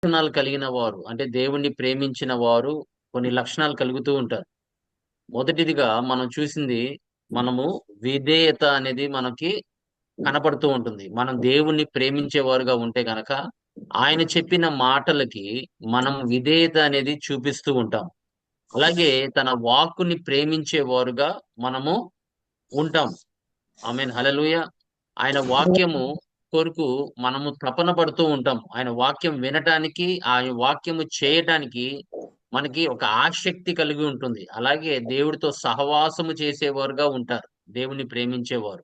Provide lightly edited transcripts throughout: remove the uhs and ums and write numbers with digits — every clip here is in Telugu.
లక్షణాలు కలిగిన వారు అంటే దేవుణ్ణి ప్రేమించిన వారు కొన్ని లక్షణాలు కలుగుతూ ఉంటారు. మొదటిదిగా మనం చూసింది మనము విధేయత అనేది మనకి కనపడుతూ ఉంటుంది. మనం దేవుణ్ణి ప్రేమించేవారుగా ఉంటే గనక ఆయన చెప్పిన మాటలకి మనం విధేయత అనేది చూపిస్తూ ఉంటాం. అలాగే తన వాక్కుని ప్రేమించేవారుగా మనము ఉంటాం. ఆమేన్ హల్లెలూయా! ఆయన వాక్యము కొరకు మనము తపన పడుతూ ఉంటాం. ఆయన వాక్యం వినటానికి, ఆయన వాక్యము చేయటానికి మనకి ఒక ఆసక్తి కలిగి ఉంటుంది. అలాగే దేవుడితో సహవాసము చేసేవారుగా ఉంటారు. దేవుణ్ణి ప్రేమించేవారు.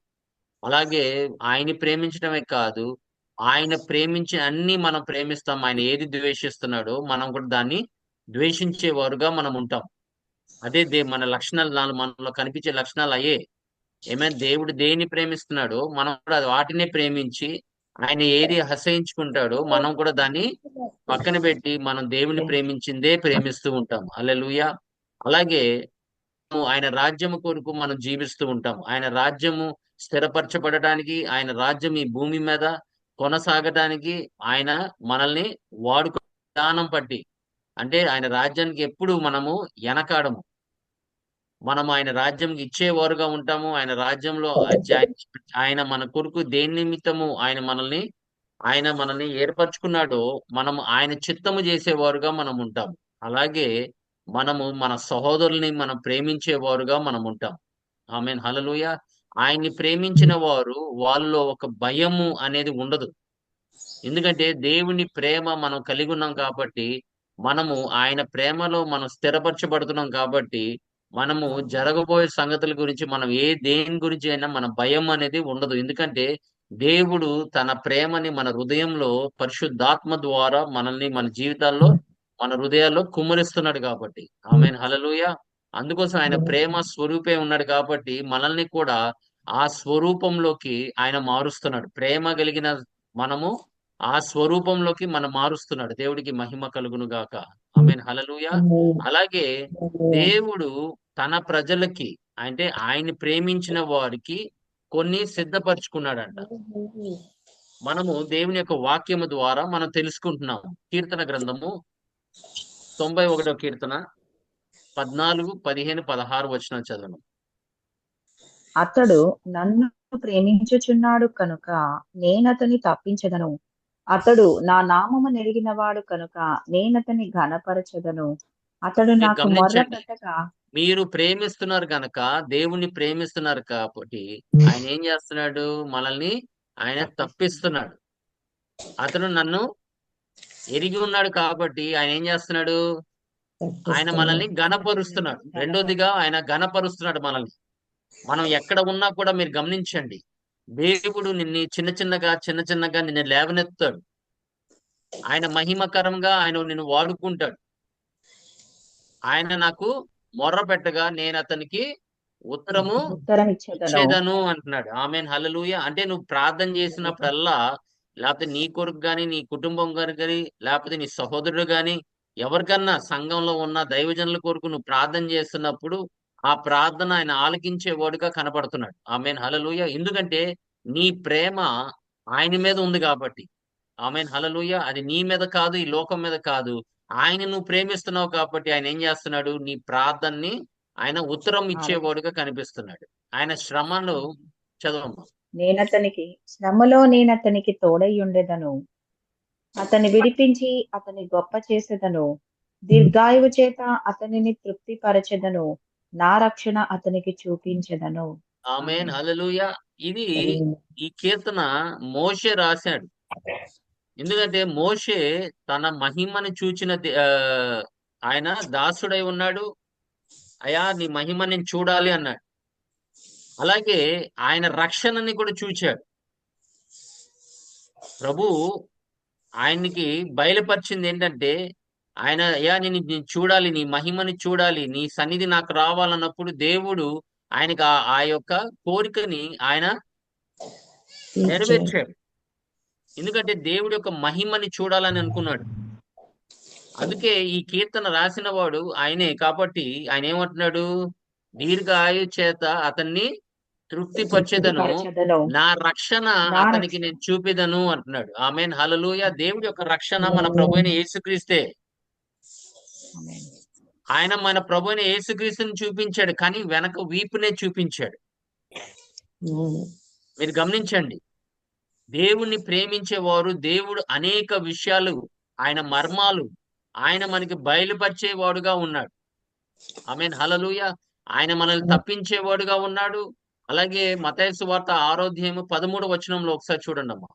అలాగే ఆయన్ని ప్రేమించడమే కాదు, ఆయన ప్రేమించిన అన్నీ మనం ప్రేమిస్తాం. ఆయన ఏది ద్వేషిస్తున్నాడో మనం కూడా దాన్ని ద్వేషించేవారుగా మనం ఉంటాం. అదే మన లక్షణాలు మనలో కనిపించే లక్షణాలు అయ్యే. దేవుడు దేన్ని ప్రేమిస్తున్నాడో మనం కూడా వాటినే ప్రేమించి, ఆయన ఏది అసహ్యించుకుంటాడో మనం కూడా దాన్ని పక్కన పెట్టి, మనం దేవుని ప్రేమించిందే ప్రేమిస్తూ ఉంటాం. హల్లెలూయా! అలాగే ఆయన రాజ్యము కొరకు మనం జీవిస్తూ ఉంటాం. ఆయన రాజ్యము స్థిరపరచబడటానికి, ఆయన రాజ్యం ఈ భూమి మీద కొనసాగటానికి ఆయన మనల్ని వాడుకో విధానం బట్టి అంటే ఆయన రాజ్యానికి ఎప్పుడు మనము ఎనకాడము. మనం ఆయన రాజ్యంకి ఇచ్చేవారుగా ఉంటాము. ఆయన రాజ్యంలో ఆయన మన కొరకు దేని నిమిత్తము ఆయన మనల్ని ఏర్పరచుకున్నాడో, మనము ఆయన చిత్తము చేసేవారుగా మనం ఉంటాం. అలాగే మనము మన సహోదరుల్ని మనం ప్రేమించేవారుగా మనం ఉంటాం. ఆమేన్ హల్లెలూయా! ఆయన్ని ప్రేమించిన వారు వాళ్ళలో ఒక భయము అనేది ఉండదు. ఎందుకంటే దేవుని ప్రేమ మనం కలిగి ఉన్నాం కాబట్టి, మనము ఆయన ప్రేమలో మనం స్థిరపరచబడుతున్నాం కాబట్టి, మనము జరగబోయే సంగతుల గురించి మనం దేని గురించి అయినా మన భయం అనేది ఉండదు. ఎందుకంటే దేవుడు తన ప్రేమని మన హృదయంలో పరిశుద్ధాత్మ ద్వారా మనల్ని మన జీవితాల్లో, మన హృదయాల్లో కుమ్మరిస్తున్నాడు కాబట్టి. ఆమేన్ హల్లెలూయా! అందుకోసం ఆయన ప్రేమ స్వరూపే ఉన్నాడు కాబట్టి, మనల్ని కూడా ఆ స్వరూపంలోకి ఆయన మారుస్తున్నాడు. ప్రేమ కలిగిన మనము ఆ స్వరూపంలోకి మనం మారుస్తున్నాడు. దేవుడికి మహిమ కలుగును గాక. ఆమేన్ హల్లెలూయా! అలాగే దేవుడు తన ప్రజలకి అంటే ఆయన్ని ప్రేమించిన వారికి కొన్ని సిద్ధపరచుకున్నాడంట. మనము దేవుని యొక్క వాక్యము ద్వారా మనం తెలుసుకుంటున్నాము. కీర్తన గ్రంథము 91 కీర్తన 14, 15, 16 వచనాలు చదవండి. అతడు నన్ను ప్రేమించుచున్నాడు కనుక నేనతని తప్పించదను. అతడు నా నామము నెరిగినవాడు కనుక నేనతని ఘనపరచెదను. అతడు మీరు నాకు మొర్ర గమనించండి. పెట్టగా మీరు ప్రేమిస్తున్నారు గనక, దేవుణ్ణి ప్రేమిస్తున్నారు కాబట్టి, ఆయన ఏం జేస్తున్నాడు? మనల్ని ఆయన తప్పిస్తున్నాడు. అతను నన్ను ఎరిగి ఉన్నాడు కాబట్టి, ఆయన ఏం జేస్తున్నాడు? ఆయన మనల్ని ఘనపరుస్తున్నాడు. రెండోదిగా ఆయన ఘనపరుస్తున్నాడు మనల్ని. మనం ఎక్కడ ఉన్నా కూడా మీరు గమనించండి. దేవుడు నిన్ను చిన్న చిన్నగా నిన్ను లేవనెత్తుతాడు. ఆయన మహిమకరంగా ఆయన నిన్ను వాడుకుంటాడు. ఆయన నాకు మొర్ర పెట్టగా నేనతనికి ఉత్తరము ఉత్తరం ఇచ్చేదను. ఇచ్చేదను అంటున్నాడు. ఆమేన్ హల్లెలూయా! అంటే నువ్వు ప్రార్థన చేసినప్పుడల్లా, లేపోతే నీ కొరకు గాని, నీ కుటుంబం కొరకు గాని, లేపోతే నీ సహోదరుడు గాని, ఎవరికన్నా సంఘంలో ఉన్న దైవజనుల కొరకు నువ్వు ప్రార్థన చేస్తున్నప్పుడు, ఆ ప్రార్థన ఆయన ఆలకించేవాడుగా కనపడుతున్నాడు. ఆమేన్ హల్లెలూయా! ఎందుకంటే నీ ప్రేమ ఆయన మీద ఉంది కాబట్టి. ఆమేన్ హల్లెలూయా! అది నీ మీద కాదు, ఈ లోకం మీద కాదు. ఆయన్ని నువ్వు ప్రేమిస్తున్నావు కాబట్టి ఆయన ఏం చేస్తున్నాడు? నీ ప్రార్థనని ఆయన ఉత్తరం ఆలకి. ఇచ్చేవాడుగా కనిపిస్తున్నాడు. ఆయన శ్రమను చదవమ్మా. నేనతనికి తోడైయుండెదను. అతన్ని విడిపించి అతని గొప్ప చేసెదను. దీర్ఘాయువు చేత అతనిని తృప్తిపరచెదను. నా రక్షణ అతనికి చూపించెదను. ఆమేన్ ఆమేన్. హల్లెలూయా! ఇది ఈ కీర్తన మోషే రాశాడు. ఎందుకంటే మోషే తన మహిమని చూచిన ఆయన దాసుడై ఉన్నాడు. అయ్యా! నీ మహిమ నేను చూడాలి అన్నాడు. అలాగే ఆయన రక్షణని కూడా చూచాడు. ప్రభువు ఆయనకి బయలుపరిచిందేంటంటే, అయ్యా నేను చూడాలి, నీ మహిమని చూడాలి, నీ సన్నిధి నాకు రావాలన్నప్పుడు దేవుడు ఆయనకి ఆ యొక్క కోరికని ఆయన నెరవేర్చాడు. ఎందుకంటే దేవుడి యొక్క మహిమని చూడాలని అనుకున్నాడు. అందుకే ఈ కీర్తన రాసిన వాడు ఆయనే కాబట్టి ఆయన ఏమంటున్నాడు? దీర్ఘ ఆయువు చేత అతన్ని తృప్తిపరచెదను, తృప్తిపరచదను, నా రక్షణ నా అతనికి రక్షణ. నేను చూపెదను అంటున్నాడు. ఆమేన్ హల్లెలూయా. దేవుడి యొక్క రక్షణ మన ప్రభువైన యేసుక్రీస్తే. ఆమేన్. ఆయన మన ప్రభువైన యేసుక్రీస్తుని చూపించాడు, కానీ వెనక వీపునే చూపించాడు. మీరు గమనించండి. దేవుణ్ణి ప్రేమించేవారు, దేవుడు అనేక విషయాలు, ఆయన మర్మాలు ఆయన మనకి బయలుపరిచేవాడుగా ఉన్నాడు. ఆమేన్ హల్లెలూయా. ఆయన మనల్ని తప్పించేవాడుగా ఉన్నాడు. అలాగే మత్తయి సువార్త 6వ అధ్యాయము 13వ వచనంలో ఒకసారి చూడండమ్మా.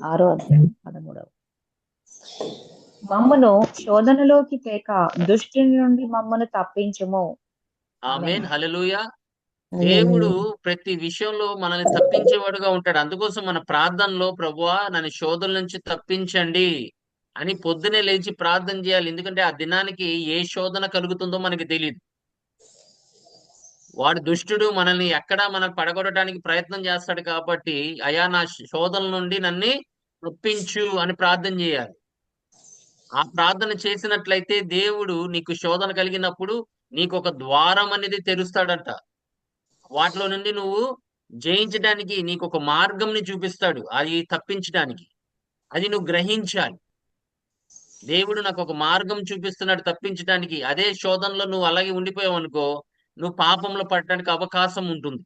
6వ అధ్యాయం 13వ. మమ్మను శోధనలోకి తేక దుష్టుని నుండి మమ్మను తప్పించుము. ఆమేన్. ఆమేన్ హల్లెలూయా. దేవుడు ప్రతి విషయంలో మనల్ని తప్పించేవాడుగా ఉంటాడు. అందుకోసం మన ప్రార్థనలో ప్రభువా నన్ను శోధన నుంచి తప్పించండి అని పొద్దునే లేచి ప్రార్థన చేయాలి. ఎందుకంటే ఆ దినానికి ఏ శోధన కలుగుతుందో మనకి తెలియదు. వాడు దుష్టుడు మనల్ని ఎక్కడ మనకు పడగొట్టడానికి ప్రయత్నం చేస్తాడు కాబట్టి, అయా నా శోధన నుండి నన్ను తప్పించు అని ప్రార్థన చేయాలి. ఆ ప్రార్థన చేసినట్లయితే దేవుడు నీకు శోధన కలిగినప్పుడు నీకు ఒక ద్వారం అనేది తెరుస్తాడంట. వాటిలో నుండి నువ్వు జయించడానికి నీకు ఒక మార్గంని చూపిస్తాడు. అది తప్పించడానికి. అది నువ్వు గ్రహించాలి. దేవుడు నాకు ఒక మార్గం చూపిస్తున్నాడు తప్పించడానికి. అదే శోధనలో నువ్వు అలాగే ఉండిపోయావనుకో, నువ్వు పాపంలో పడటానికి అవకాశం ఉంటుంది.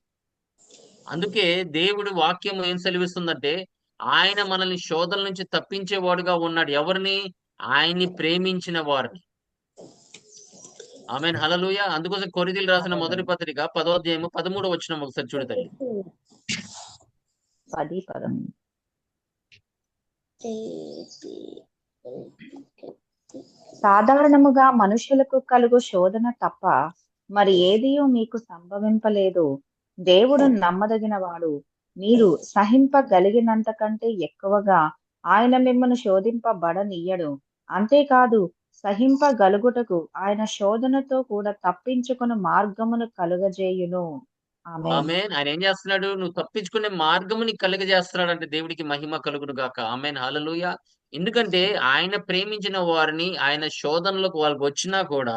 అందుకే దేవుడి వాక్యం ఏం సెలవిస్తుందంటే, ఆయన మనల్ని శోధన నుంచి తప్పించేవాడుగా ఉన్నాడు. ఎవరిని? ఆయన్ని ప్రేమించిన వారిని. ఆమేన్ హల్లెలూయా. అందుకోసం కొరింథీయులకు రాసిన మొదటి హల్లెలూయా. పత్రిక 10వ అధ్యాయము 13వ వచనం ఒకసారి చూడు తల్లి. 10, 13. సాధారణముగా మనుషులకు కలుగు శోధన తప్ప మరి ఏదియూ మీకు సంభవింపలేదు. దేవుడు నమ్మదగినవాడు. మీరు సహింపగలిగినంత కంటే ఎక్కువగా ఆయన మిమ్మల్ని శోధింపబడనియ్యడు. అంతేకాదు, సహింపగలుగుటకు ఆయన శోధనతో కూడా తప్పించుకుని మార్గమును కలుగజేయును. ఆమేన్. ఆమేన్. ఆయన ఏం చేస్తున్నాడు? నువ్వు తప్పించుకునే మార్గము నీకు కలుగజేస్తున్నాడంటే దేవుడికి మహిమ కలుగును గాక. ఆమేన్ హల్లెలూయా. ఎందుకంటే ఆయన ప్రేమించిన వారిని ఆయన శోధనలోకి వాళ్ళకి వచ్చినా కూడా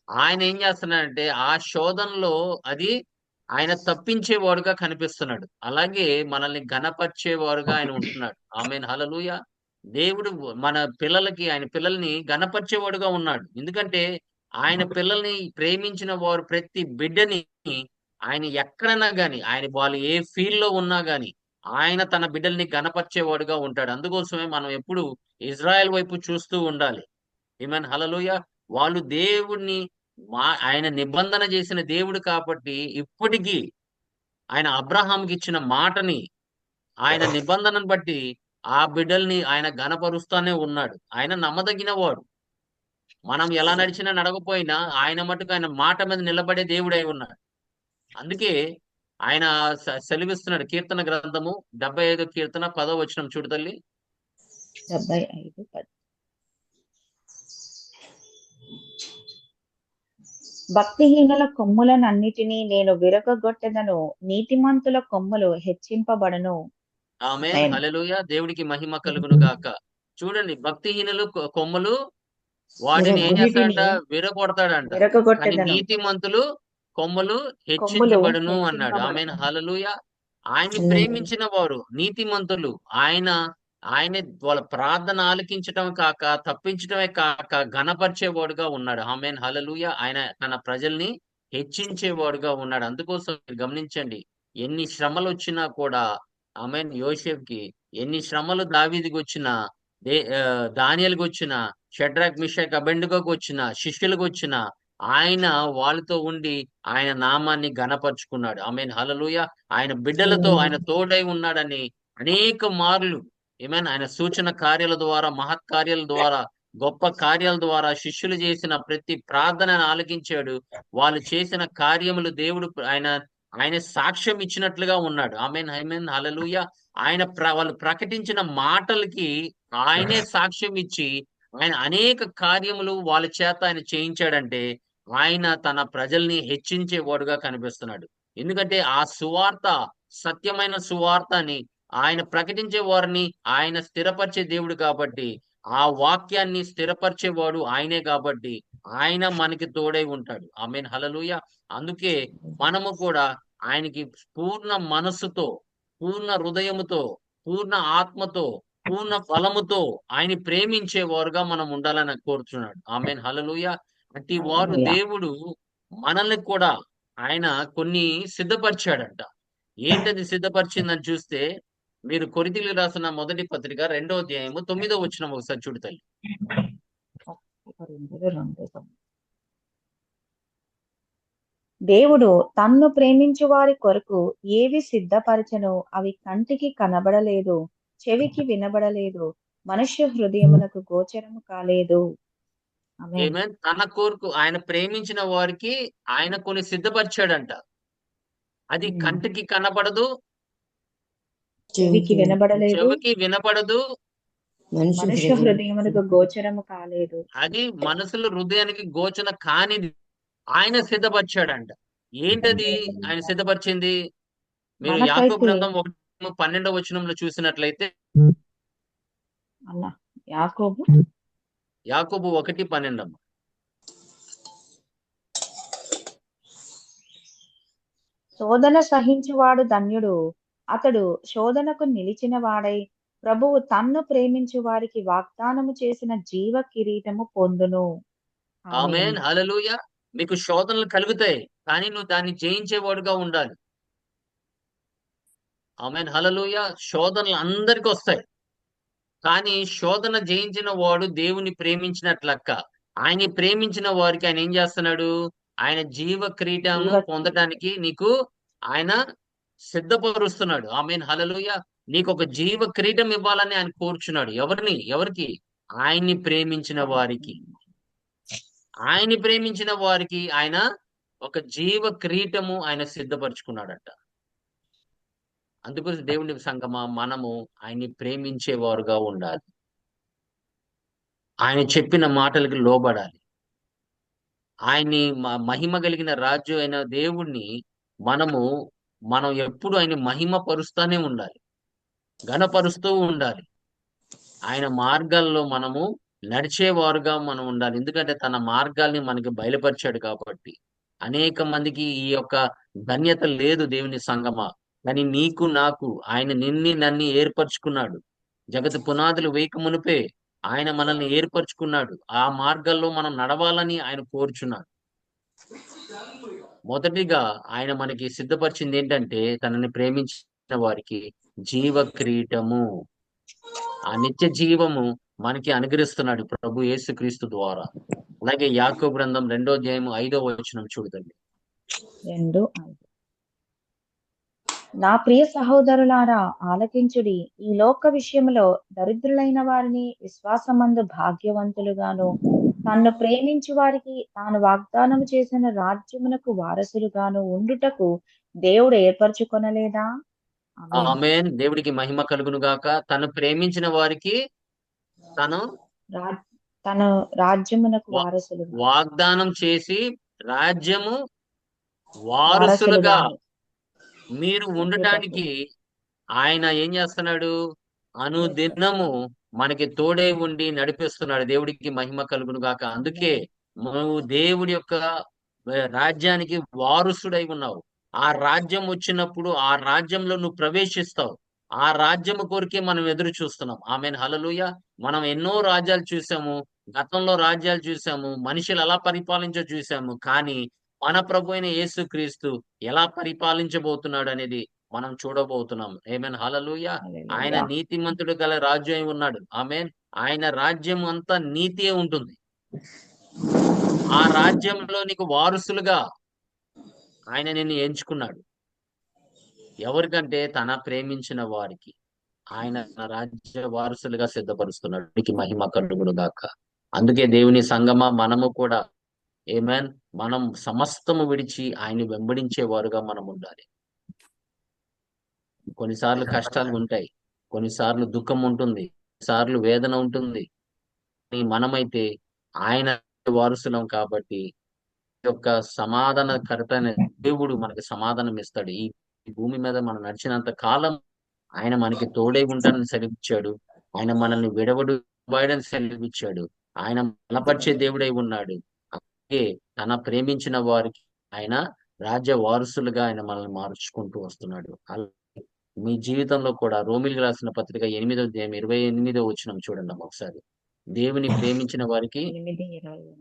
ఆయన ఏం చేస్తున్నాడంటే ఆ శోధనలో అది ఆయన తప్పించేవాడుగా కనిపిస్తున్నాడు. అలాగే మనల్ని ఘనపరిచేవాడుగా ఆయన ఉంటున్నాడు. ఆమేన్ హల్లెలూయా. దేవుడు మన పిల్లలకి ఆయన పిల్లల్ని ఘనపరిచేవాడుగా ఉన్నాడు. ఎందుకంటే ఆయన పిల్లల్ని ప్రేమించిన వారు ప్రతి బిడ్డని ఆయన ఎక్కడన్నా గాని, వాళ్ళు ఏ ఫీల్డ్‌లో ఉన్నా గాని, ఆయన తన బిడ్డల్ని ఘనపరిచేవాడుగా ఉంటాడు. అందుకోసమే మనం ఎప్పుడు ఇజ్రాయెల్ వైపు చూస్తూ ఉండాలి. ఆమేన్ హల్లెలూయా. వాళ్ళు దేవుడిని ఆయన నిబంధన చేసిన దేవుడు కాబట్టి ఇప్పటికీ ఆయన అబ్రాహాముకి ఇచ్చిన మాటని, ఆయన నిబంధనను బట్టి ఆ బిడ్డల్ని ఆయన ఘనపరుస్తానే ఉన్నాడు. ఆయన నమ్మదగిన వాడు. మనం ఎలా నడిచినా నడవకపోయినా ఆయన మట్టుకు ఆయన మాట మీద నిలబడే దేవుడై ఉన్నాడు. అందుకే ఆయన సెలవిస్తున్నాడు. కీర్తన గ్రంథము 75 కీర్తన 10వ వచనం చూడు తల్లి. 75, 10. భక్తిహీనుల కొమ్ములనన్నిటినీ నేను విరగగొట్టెదను, నీతిమంతుల కొమ్ములు హెచ్చింపబడును. ఆమేన్ ఆమేన్. హల్లెలూయా. దేవుడికి మహిమ కలుగును గాక. చూడండి భక్తిహీనులు కొమ్మలు వాటిని ఏం వీటిని చేస్తాడంట? విరగొడతాడంట. కానీ విరగగొట్టెదను, నీతిమంతులు కొమ్మలు కొమ్ములు హెచ్చించబడును అన్నాడు. ఆమేన్ హెచ్చింపబడును. హల్లెలూయా. ఆయన్ని ప్రేమించిన వారు నీతిమంతులు. ఆయన ఆయన వాళ్ళ ప్రార్థన ఆలకించటం కాక, తప్పించటమే కాక ఘనపరిచేవాడుగా ఉన్నాడు. ఆమేన్ హల్లెలూయా. ఆయన తన ప్రజల్ని హెచ్చించేవాడుగా ఉన్నాడు. అందుకోసం మీరు గమనించండి. ఎన్ని శ్రమలొచ్చినా కూడా ఆమేన్ యోసేపుకి ఎన్ని శ్రమలు దావీదుకొచ్చినా, దానియేలుకొచ్చినా, షడ్రక్, మిషక్, అబేద్నెగోకొచ్చినా, శిష్యులకొచ్చినా ఆయన వాళ్ళతో ఉండి ఆయన నామాన్ని ఘనపరుచుకున్నాడు. ఆమేన్ హల్లెలూయా. ఆయన బిడ్డలతో ఆయన తోడై ఉన్నాడని అనేక మార్లు ఆమేన్ ఆయన సూచన కార్యాల ద్వారా, మహత్కార్యాల ద్వారా, గొప్ప కార్యాల ద్వారా శిష్యులు చేసిన ప్రతి ప్రార్థనను ఆలకించాడు. వాళ్ళు చేసిన కార్యములు దేవుడు ఆయన సాక్ష్యం ఇచ్చినట్లుగా ఉన్నాడు. ఆమేన్ ఆమేన్ హల్లెలూయా. వాళ్ళు ప్రకటించిన మాటలకి ఆయనే సాక్ష్యం ఇచ్చి ఆయన అనేక కార్యములు వాళ్ళ చేత ఆయన చేయించాడంటే ఆయన తన ప్రజల్ని హెచ్చించేవాడుగా కనిపిస్తున్నాడు. ఎందుకంటే ఆ సువార్త సత్యమైన సువార్త అని ఆయన ప్రకటించే వారిని ఆయన స్థిరపరిచే దేవుడు కాబట్టి ఆ వాక్యాన్ని స్థిరపరిచేవాడు ఆయనే కాబట్టి ఆయన మనకి తోడై ఉంటాడు. ఆమేన్ హల్లెలూయా. అందుకే మనము కూడా ఆయనకి పూర్ణ మనస్సుతో, పూర్ణ హృదయముతో, పూర్ణ ఆత్మతో, పూర్ణ బలముతో ఆయన ప్రేమించేవారుగా మనం ఉండాలని కోరుచున్నాడు. ఆమేన్ హల్లెలూయా. అట్టి వారు హల్లెలూయా. దేవుడు మనల్ని కూడా ఆయన కొన్ని సిద్ధపరిచాడంట. ఏంటది సిద్ధపరిచిందని చూస్తే, మీరు కొరింథీయులకు రాసిన మొదటి పత్రిక 2వ అధ్యాయము 9వ వచనం ఒకసారి చూడు తల్లి. కొరింథీయులు 2:9. దేవుడు తన్ను ప్రేమించు వారి కొరకు ఏవి సిద్ధపరచెనో అవి కంటికి కనబడలేదు, చెవికి వినబడలేదు, మనుష్య హృదయమునకు గోచరము కాలేదు. ఆమేన్. ఆమేన్. తన కొరకు ఆయన ప్రేమించిన వారికి ఆయన కొన్ని సిద్ధపరిచాడంట. అది ఉమ్. కంటికి కనపడదు, చెవికి వినబడలేదు, చెవికి వినపడదు, మనుష్య హృదయమునకు గోచరము కాలేదు. అది మనసులో హృదయానికి గోచన కానిది ఆయన సిద్ధపరిచాడంట. ఏంటది ఆయన సిద్ధపరిచింది? మీరు యాకోబు మనకైతే గ్రంథం 1:12వ వచనంలో చూసినట్లయితే, అన్న యాకోబు యాకోబు 1:12 శోధన సహించువాడు ధన్యుడు, అతడు శోధనకు నిలిచిన వాడై ప్రభువు తన్ను ప్రేమించు వారికి వాగ్దానము చేసిన జీవ కిరీటము పొందును. ఆమేన్. ఆమేన్ హల్లెలూయా. మీకు శోధనలు కలుగుతాయి, కానీ నువ్వు దాన్ని జయించేవాడుగా ఉండాలి. ఆమేన్ హల్లెలూయా. శోధనలు అందరికి వస్తాయి, కానీ శోధన జయించిన వాడు దేవుని ప్రేమించినట్లక్క. ఆయన్ని ప్రేమించిన వారికి ఆయన ఏం చేస్తున్నాడు? ఆయన జీవ క్రీటము జీవ కిరీటము. పొందడానికి నీకు ఆయన సిద్ధపరుస్తున్నాడు. ఆమేన్ హల్లెలూయా. నీకు ఒక జీవ కిరీటం ఇవ్వాలని ఆయన కోరుచున్నాడు. ఎవరికి? ఆయన్ని ప్రేమించిన వారికి. ఆయన్ని ప్రేమించిన వారికి ఆయన ఒక జీవ కిరీటము ఆయన సిద్ధపరచుకున్నాడట. అందుకోసం దేవుని సంగమా మనము ఆయన్ని ప్రేమించేవారుగా ఉండాలి. ఆయన చెప్పిన మాటలకి లోబడాలి. ఆయన్ని మహిమ కలిగిన రాజు అయిన దేవుణ్ణి మనము మనం ఎప్పుడు ఆయన మహిమ పరుస్తానే ఉండాలి, ఘనపరుస్తూ ఉండాలి. ఆయన మార్గాల్లో మనము నడిచేవారుగా మనం ఉండాలి. ఎందుకంటే తన మార్గాల్ని మనకి బయలుపరిచాడు కాబట్టి. అనేక మందికి ఈ యొక్క ధన్యత లేదు దేవుని సంగమా. కానీ నీకు నాకు ఆయన నన్ను ఏర్పరచుకున్నాడు. జగత్తు పునాదులు వేయక మునుపే ఆయన మనల్ని ఏర్పరచుకున్నాడు. ఆ మార్గాల్లో మనం నడవాలని ఆయన కోరుచున్నాడు. మొదటిగా ఆయన మనకి సిద్ధపరిచింది ఏంటంటే, తనని ప్రేమించిన వారికి జీవ కిరీటము, ఆ నిత్య జీవము మనకి అనుగ్రహిస్తున్నాడు ప్రభు యేసుక్రీస్తు ద్వారా. అలాగే యాకోబు గ్రంథం 2వ అధ్యాయం 5వ వచనం చూడండి. 2:5. నా ప్రియ సహోదరులారా ఆలకించుడి, ఈ లోక విషయంలో దరిద్రులైన వారిని విశ్వాసమందు భాగ్యవంతులుగాను, తన్ను ప్రేమించు వారికి తాను వాగ్దానం చేసిన రాజ్యమునకు వారసులుగాను ఉండుటకు దేవుడు ఏర్పరచుకొనలేదా? ఆమేన్. ఆమేన్. దేవుడికి మహిమ కలుగును గాక. తను ప్రేమించిన వారికి తను రా- తన రాజ్యమునకు వా- వారసులుగా వాగ్దానం చేసి రాజ్యము వారసులుగా వారసులుగాను మీరు ఉండుటకు. ఉండటానికి ఆయన ఏం చేస్తున్నాడు? అనుదినము మనకి తోడై ఉండి నడిపిస్తున్నాడు. దేవుడికి మహిమ కలుగును గాక. అందుకే నువ్వు దేవుడి యొక్క రాజ్యానికి వారసుడై ఉన్నావు. ఆ రాజ్యం వచ్చినప్పుడు ఆ రాజ్యంలో నువ్వు ప్రవేశిస్తావు. ఆ రాజ్యము కొరికే మనం ఎదురు చూస్తున్నాం. ఆమేన్ హల్లెలూయా. మనం ఎన్నో రాజ్యాలు చూసాము, గతంలో రాజ్యాలు చూసాము, మనుషులు ఎలా పరిపాలించో చూసాము. కానీ మన ప్రభు అయిన యేసుక్రీస్తు ఎలా పరిపాలించబోతున్నాడు అనేది మనం చూడబోతున్నాం. ఆమేన్ హల్లెలూయా. ఆయన హల్లెలూయా. నీతిమంతుడు గల రాజు అయి ఉన్నాడు. ఆమేన్. ఆయన రాజ్యం అంతా నీతియే ఉంటుంది. ఆ రాజ్యంలో నీకు వారసులుగా ఆయన నిన్ను ఎంచుకున్నాడు. ఎవరికంటే తన ప్రేమించిన వారికి ఆయన తన రాజ్య వారసులుగా సిద్ధపరుస్తున్నాడు. నీకు మహిమ కలుగును గాక. అందుకే దేవుని సంగమా మనము కూడా ఆమేన్ మనం సమస్తము విడిచి ఆయన్ని వెంబడించే వారుగా మనం ఉండాలి. కొన్నిసార్లు కష్టాలు ఉంటాయి, కొన్నిసార్లు దుఃఖం ఉంటుంది, కొన్నిసార్లు వేదన ఉంటుంది. కానీ మనమైతే ఆయన వారసులం కాబట్టి ఈ యొక్క సమాధానకర్త అయిన దేవుడు మనకి సమాధానం ఇస్తాడు. ఈ ఈ భూమి మీద మనం నడిచినంత కాలం ఆయన మనకి తోడై ఉంటానని సెలవిచ్చాడు. ఆయన మనల్ని విడవడు, బలపరచబడని సెలవిచ్చాడు. ఆయన బలపరిచే దేవుడై ఉన్నాడు. అలాగే తన ప్రేమించిన వారికి ఆయన రాజ్య వారసులుగా ఆయన మనల్ని మార్చుకుంటూ వస్తున్నాడు. మీ జీవితంలో కూడా రోమిలికి రాసిన పత్రిక 8వ అధ్యాయం 28వ వచనం చూడండి అమ్మ ఒకసారి. దేవుని ప్రేమించిన వారికి 8:28.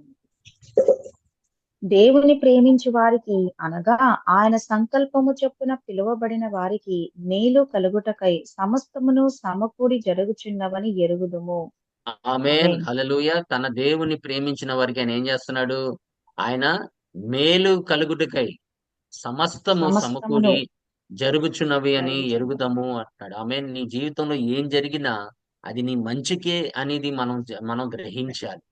దేవుని ప్రేమించు వారికి అనగా ఆయన సంకల్పము చొప్పున పిలువబడిన వారికి మేలు కలుగుటకై సమస్తమును సమకూడి జరుగుచున్నవని ఎరుగుదుము. ఆమేన్, ఆమేన్. హల్లెలూయా. తన దేవుని ప్రేమించిన వారికి ఆయన ఏం చేస్తున్నాడు? ఆయన మేలు కలుగుటకై సమస్తము సమస్తమును సమకూడి జరుగుచున్నవి అని జరుగుచున్నవి. ఎరుగుదాము అంటాడు. ఆమేన్. నీ జీవితంలో ఏం జరిగినా అది నీ మంచికే అనేది మనం గ్రహించాలి.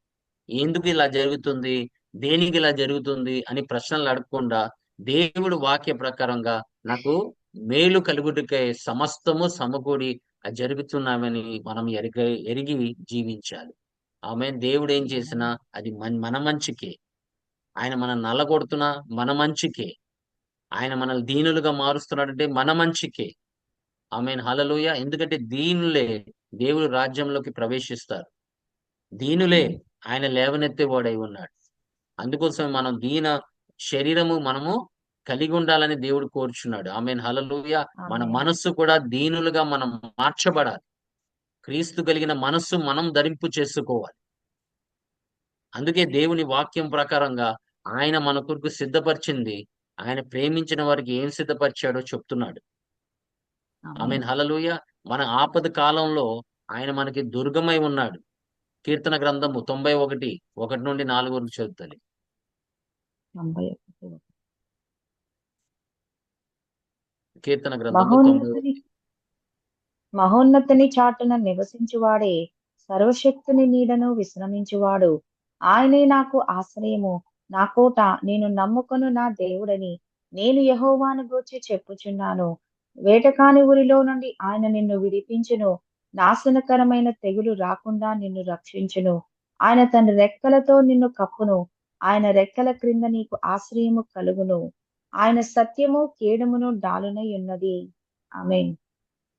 ఎందుకు ఇలా జరుగుతుంది, దేనికి ఇలా జరుగుతుంది అని ప్రశ్నలు అడగకుండా దేవుడు వాక్య ప్రకారంగా నాకు మేలు కలుగుటకై సమస్తము సమకూడి జరుగుతున్నామని మనం ఎరిగి జీవించాలి. ఆమేన్. దేవుడు ఏం చేసినా అది మన మంచికే. ఆయన మనల్ని నల్లగొడుతున్నా మన మంచికే. ఆయన మనల్ని దీనులుగా మారుస్తున్నాడంటే మన మంచికే. ఆమేన్, హల్లెలూయా. ఎందుకంటే దీనులే దేవుడి రాజ్యంలోకి ప్రవేశిస్తారు. దీనులే ఆయన లేవనెత్తేవాడై ఉన్నాడు. అందుకోసం మనం శరీరము మనము కలిగి ఉండాలని దేవుడు కోరుచున్నాడు. ఆమేన్, హల్లెలూయా. మన ఆమేన్. మనస్సు కూడా దీనులుగా మనం మార్చబడాలి. క్రీస్తు కలిగిన మనస్సు మనం ధరింపు చేసుకోవాలి. అందుకే దేవుని వాక్యం ప్రకారంగా ఆయన మన కొరకు సిద్ధపరిచింది, ఆయన ప్రేమించిన వారికి ఏం సిద్ధపరిచాడో చెప్తున్నాడు. ఆమేన్. ఆమేన్, హల్లెలూయా. మన ఆపద కాలంలో ఆయన మనకి దుర్గమై ఉన్నాడు. కీర్తన గ్రంథము 91 1 నుండి 4 వరకు చదువుతాను. 91. కీర్తన గ్రంథము మహోన్నతుని 91. మహోన్నతుని చాటున నివసించువాడే సర్వశక్తుని నీడను విశ్రమించువాడు. ఆయనే నాకు ఆశ్రయము, నా కోట, నేను నమ్ముకొను నా దేవుడని నేను యెహోవాను గూర్చి చెప్పుచున్నాను. వేటకాని ఊరిలో నుండి ఆయన నిన్ను విడిపించును. నాశనకరమైన తెగులు రాకుండా నిన్ను రక్షించును. ఆయన తన రెక్కలతో నిన్ను కప్పును. ఆయన రెక్కల క్రింద నీకు ఆశ్రయము కలుగును. ఆయన సత్యము కేడమును డాలునై ఉన్నది. ఆమేన్.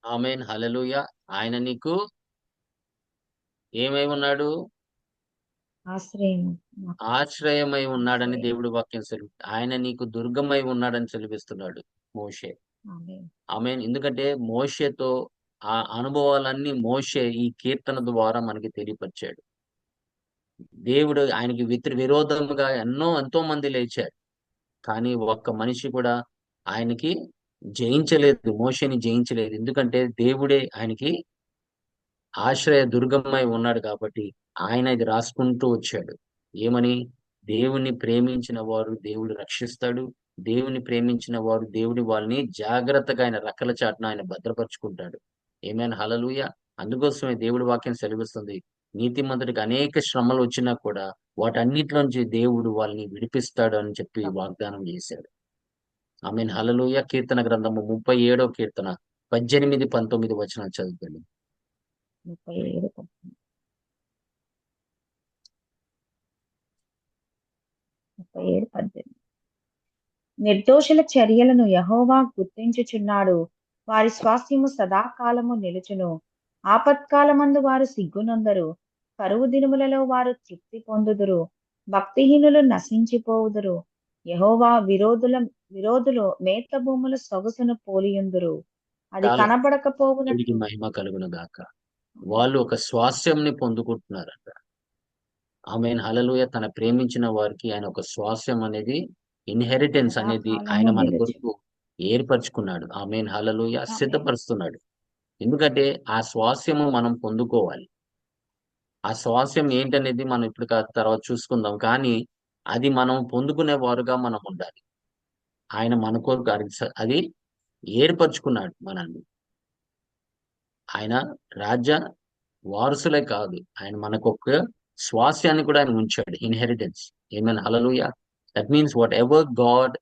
ఆమేన్, హల్లెలూయా. ఆయన నీకు ఏమై ఉన్నాడు? ఆశ్రయము. నాకు ఆశ్రయమై ఉన్నాడని ఆశ్రయం. దేవుడి వాక్యం ఆయన నీకు దుర్గమై ఉన్నాడని సెలవిస్తున్నాడు మోషే. ఆమేన్. ఆమేన్. ఎందుకంటే మోషేతో ఆ అనుభవాలన్నీ మోషే ఈ కీర్తన ద్వారా మనకి తెలియపరిచాడు. దేవుడు ఆయనకి విరోధముగా ఎంతో మంది లేచారు. కానీ ఒక్క మనిషి కూడా ఆయనకి జయించలేదు. మోషేని జయించలేదు. ఎందుకంటే దేవుడే ఆయనకి ఆశ్రయ దుర్గమై ఉన్నాడు కాబట్టి ఆయన ఇది రాసుకుంటూ వచ్చాడు. ఏమని? దేవుణ్ణి ప్రేమించిన వారు దేవుడు రక్షిస్తాడు. దేవుని ప్రేమించిన వారు వాళ్ళని జాగ్రత్తగా ఆయన రెక్కల చాటున ఆయన భద్రపరుచుకుంటాడు. ఆమేన్, హల్లెలూయా. అందుకోసమే దేవుడి వాక్యం సెలవిస్తుంది. నీతిమంతుడికి అనేక శ్రమలు వచ్చినా కూడా వాటన్నిటిలోంచి దేవుడు వాళ్ళని విడిపిస్తాడు అని చెప్పి వాగ్దానం చేశాడు. ఆమేన్, హల్లెలూయా. కీర్తన గ్రంథము 37వ కీర్తన 18, 19 వచనాలు చదువుతాను. 37. 37, 18. నిర్దోషుల చర్యలను యెహోవా గుర్తించుచున్నాడు. వారి స్వాస్థ్యము సదాకాలము నిలుచును. ఆపత్కాలమందు వారు సిగ్గునొందరు. కరువు దినములలో వారు తృప్తి పొందుదురు. భక్తిహీనులు నశించిపోవుదురు. యెహోవా విరోధులు మేత భూముల సొగసును పోలియుందురు. అది చాలా దేవుడికి కనబడకపోవునట్లు. మహిమ కలుగును గాక. వాళ్ళు ఒక స్వాస్థ్యంని పొందుకుంటున్నారంట. ఆమేన్, హల్లెలూయా. తన ప్రేమించిన వారికి ఆయన ఒక స్వాస్థ్యం అనేది, ఇన్హెరిటెన్స్ అనేది ఆయన సదాకాలము మన నిలుచు. కొరకు ఏర్పరచుకున్నాడు. ఆమేన్, హల్లెలూయా. ఆమేన్. సిద్ధపరుస్తున్నాడు. ఎందుకంటే ఆ స్వాస్థ్యము మనం పొందుకోవాలి. ఆ స్వాస్థ్యం ఏంటనేది మనం ఇప్పుడు తర్వాత చూసుకుందాం. కానీ అది మనం పొందుకునే వారుగా మనం ఉండాలి. ఆయన మన కొరకు అది ఏర్పరచుకున్నాడు మనల్ని. ఆయన రాజ్య వారసులే కాదు. ఆయన మనకొక స్వాస్థ్యాన్ని కూడా ఆయన ఉంచాడు. Inheritance. Amen, hallelujah. That means whatever God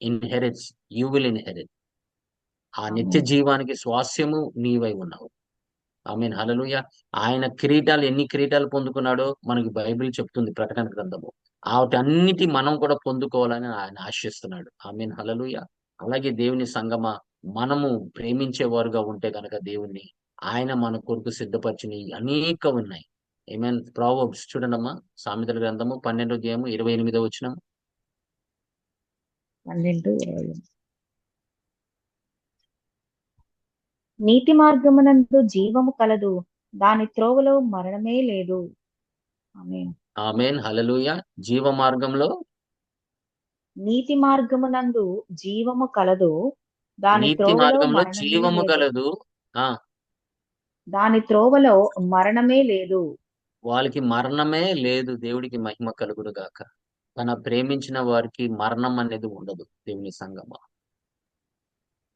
inherits you will inherit. ఆ నిత్య ఆమేన్. జీవానికి స్వాస్థ్యము నీవై ఉన్నావు. ఆమేన్, హల్లెలూయా. ఆయన ఎన్ని కిరీటాలు పొందుకున్నాడో మనకి బైబిల్ చెప్తుంది, ప్రకటన గ్రంథము. వాటన్నిటి మనం కూడా పొందుకోవాలని ఆయన ఆశిస్తున్నాడు. ఆమేన్, హల్లెలూయా. అలాగే దేవుని సంగమా, మనము ప్రేమించేవారుగా ఉంటే గనక దేవుణ్ణి, ఆయన మన కొరకు సిద్ధపరిచినవి అనేక ఉన్నాయి. ఏమేన్ ప్రావర్బ్స్ చూడండి అమ్మా, సామెతల గ్రంథము 12వ అధ్యాయము 28వ వచనం. 12, 20. నీతి మార్గమునందు జీవము కలదు, దాని త్రోవలో మరణమే లేదు. ఆమేన్. ఆమేన్, హల్లెలూయా. జీవ మార్గంలో, నీతి మార్గమునందు జీవము కలదు, దాని నీతి త్రోవలో మార్గంలో మరణమే జీవము లేదు. కలదు. ఆ దాని త్రోవలో మరణమే లేదు. వాళ్ళకి మరణమే లేదు. దేవుడికి మహిమ కలుగును గాక. తన ప్రేమించిన వారికి మరణం అనేది ఉండదు. దేవుని సంగమా,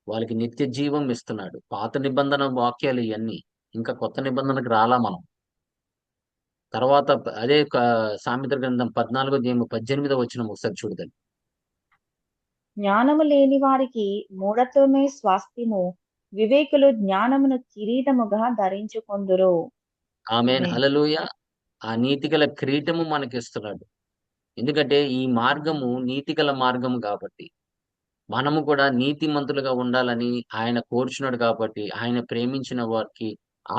వాళ్ళకి నిత్య జీవం ఇస్తున్నాడు. పాత నిబంధన వాక్యాలు ఇవన్నీ. ఇంకా కొత్త నిబంధనకు రాలా మనం. తర్వాత అదే సామెతల గ్రంథం 14వ అధ్యాయము 18వ వచనం ఒకసారి చూడండి. జ్ఞానము లేని వారికి మూఢత్వమే స్వాస్థ్యము, వివేకులు జ్ఞానమును కిరీటముగా ధరించుకొందురు. ఆమేన్, ఆమేన్. హల్లెలూయా. ఆ నీతిగల కిరీటము మనకిస్తున్నాడు. ఎందుకంటే ఈ మార్గము నీతిగల మార్గము కాబట్టి, మనము కూడా నీతిమంతులుగా ఉండాలని ఆయన కోరుచున్నాడు కాబట్టి, ఆయన ప్రేమించిన వారికి